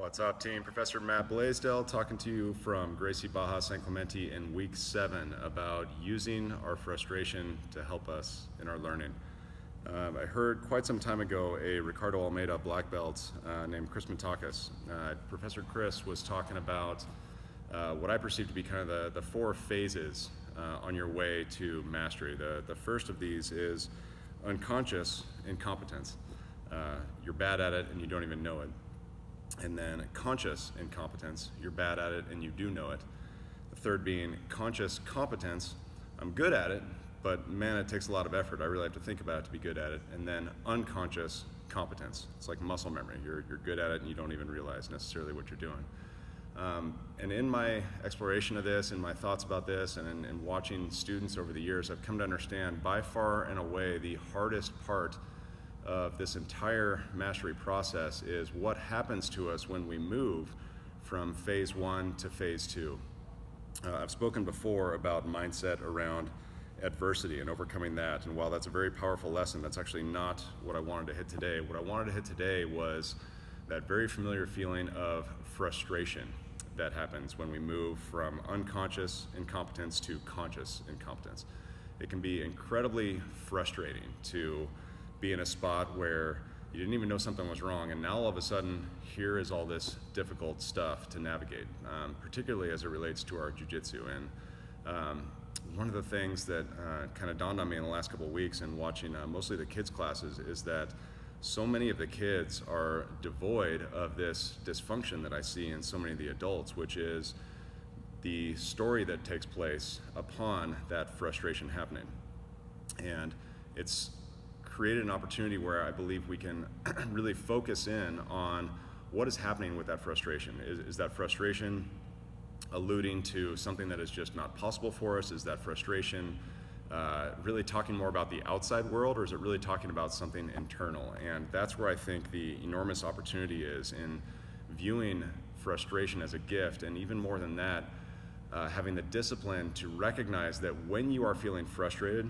What's up, team? Professor Matt Blaisdell talking to you from Gracie, Barra, Clemente in week 7 about using our frustration to help us in our learning. I heard quite some time ago a Ricardo Almeida black belt named Chris Matakis. Professor Chris was talking about what I perceive to be kind of the 4 phases on your way to mastery. The first of these is unconscious incompetence. You're bad at it and you don't even know it. And then conscious incompetence, you're bad at it and you do know it. The third being conscious competence, I'm good at it, but man, it takes a lot of effort. I really have to think about it to be good at it. And then unconscious competence, it's like muscle memory. You're good at it and you don't even realize necessarily what you're doing. And in my exploration of this and my thoughts about this and in watching students over the years, I've come to understand by far and away the hardest part of this entire mastery process is what happens to us when we move from phase 1 to phase 2. I've spoken before about mindset around adversity and overcoming that, and while that's a very powerful lesson, that's actually not what I wanted to hit today. What I wanted to hit today was that very familiar feeling of frustration that happens when we move from unconscious incompetence to conscious incompetence. It can be incredibly frustrating to be in a spot where you didn't even know something was wrong, and now all of a sudden here is all this difficult stuff to navigate, particularly as it relates to our jiu-jitsu. And one of the things that kind of dawned on me in the last couple of weeks and watching mostly the kids classes is that so many of the kids are devoid of this dysfunction that I see in so many of the adults, which is the story that takes place upon that frustration happening. And it's created an opportunity where I believe we can really focus in on what is happening with that frustration. Is that frustration alluding to something that is just not possible for us? Is that frustration really talking more about the outside world, or is it really talking about something internal? And that's where I think the enormous opportunity is in viewing frustration as a gift, and even more than that, having the discipline to recognize that when you are feeling frustrated,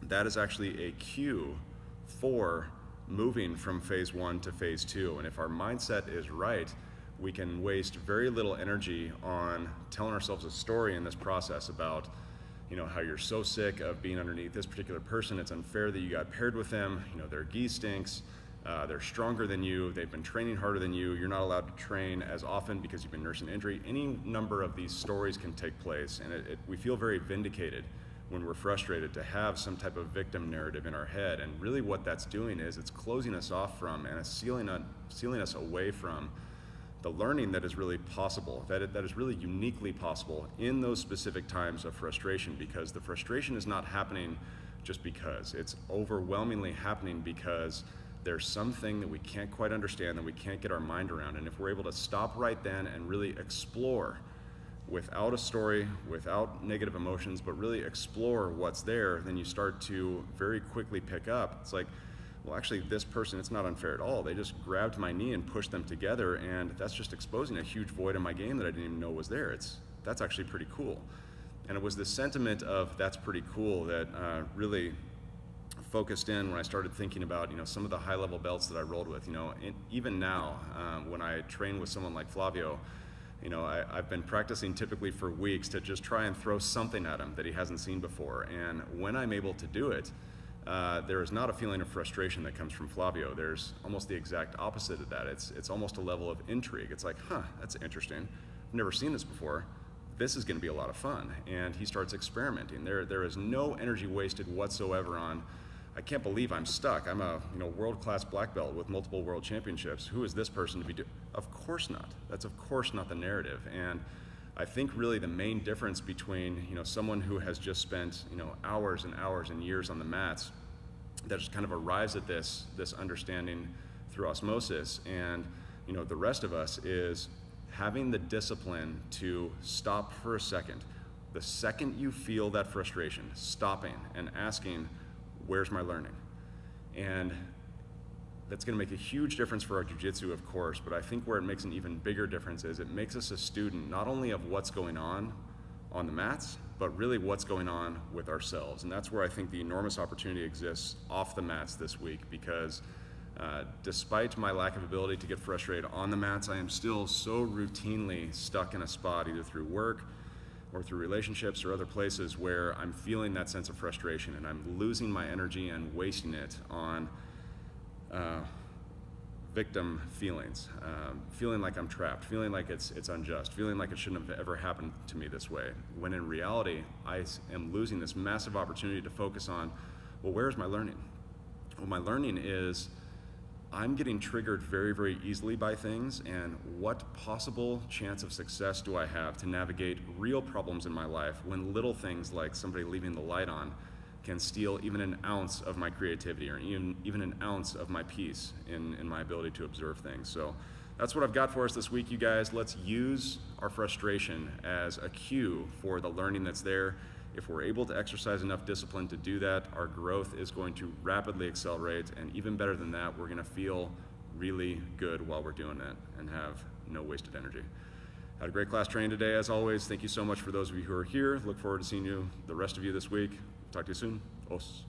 that is actually a cue for moving from phase 1 to phase 2. And if our mindset is right, we can waste very little energy on telling ourselves a story in this process about, how you're so sick of being underneath this particular person. It's unfair that you got paired with them. Their gi stinks. They're stronger than you. They've been training harder than you. You're not allowed to train as often because you've been nursing injury. Any number of these stories can take place, and we feel very vindicated when we're frustrated to have some type of victim narrative in our head. And really what that's doing is it's closing us off from and it's sealing us away from the learning that is really possible, that is really uniquely possible in those specific times of frustration, because the frustration is not happening just because. It's overwhelmingly happening because there's something that we can't quite understand, that we can't get our mind around. And if we're able to stop right then and really explore without a story, without negative emotions, but really explore what's there, then you start to very quickly pick up. It's like, well, actually, this person, it's not unfair at all. They just grabbed my knee and pushed them together, and that's just exposing a huge void in my game that I didn't even know was there. That's actually pretty cool. And it was the sentiment of that's pretty cool that really focused in when I started thinking about, some of the high-level belts that I rolled with. Even now, when I train with someone like Flavio, I've been practicing typically for weeks to just try and throw something at him that he hasn't seen before. And when I'm able to do it, there is not a feeling of frustration that comes from Flavio. There's almost the exact opposite of that. It's almost a level of intrigue. It's like, that's interesting. I've never seen this before. This is going to be a lot of fun. And he starts experimenting. There is no energy wasted whatsoever on, I can't believe I'm stuck. I'm a world-class black belt with multiple world championships. Who is this person to be doing? Of course not. That's of course not the narrative. And I think really the main difference between someone who has just spent hours and hours and years on the mats, that just kind of arrives at this understanding through osmosis, and the rest of us is having the discipline to stop for a second. The second you feel that frustration, stopping and asking, where's my learning? And that's going to make a huge difference for our jiu-jitsu, of course, but I think where it makes an even bigger difference is it makes us a student not only of what's going on the mats, but really what's going on with ourselves. And that's where I think the enormous opportunity exists off the mats this week, because Despite my lack of ability to get frustrated on the mats, I am still so routinely stuck in a spot, either through work or through relationships or other places, where I'm feeling that sense of frustration and I'm losing my energy and wasting it on victim feelings, feeling like I'm trapped, feeling like it's unjust, feeling like it shouldn't have ever happened to me this way, when in reality I am losing this massive opportunity to focus on, well, where's my learning? Well, my learning is I'm getting triggered very, very easily by things, and what possible chance of success do I have to navigate real problems in my life when little things like somebody leaving the light on can steal even an ounce of my creativity, or even an ounce of my peace in my ability to observe things. So that's what I've got for us this week, you guys. Let's use our frustration as a cue for the learning that's there. If we're able to exercise enough discipline to do that, our growth is going to rapidly accelerate, and even better than that, we're gonna feel really good while we're doing it and have no wasted energy. Had a great class training today, as always. Thank you so much for those of you who are here. Look forward to seeing you, the rest of you, this week. Talk to you soon. Os.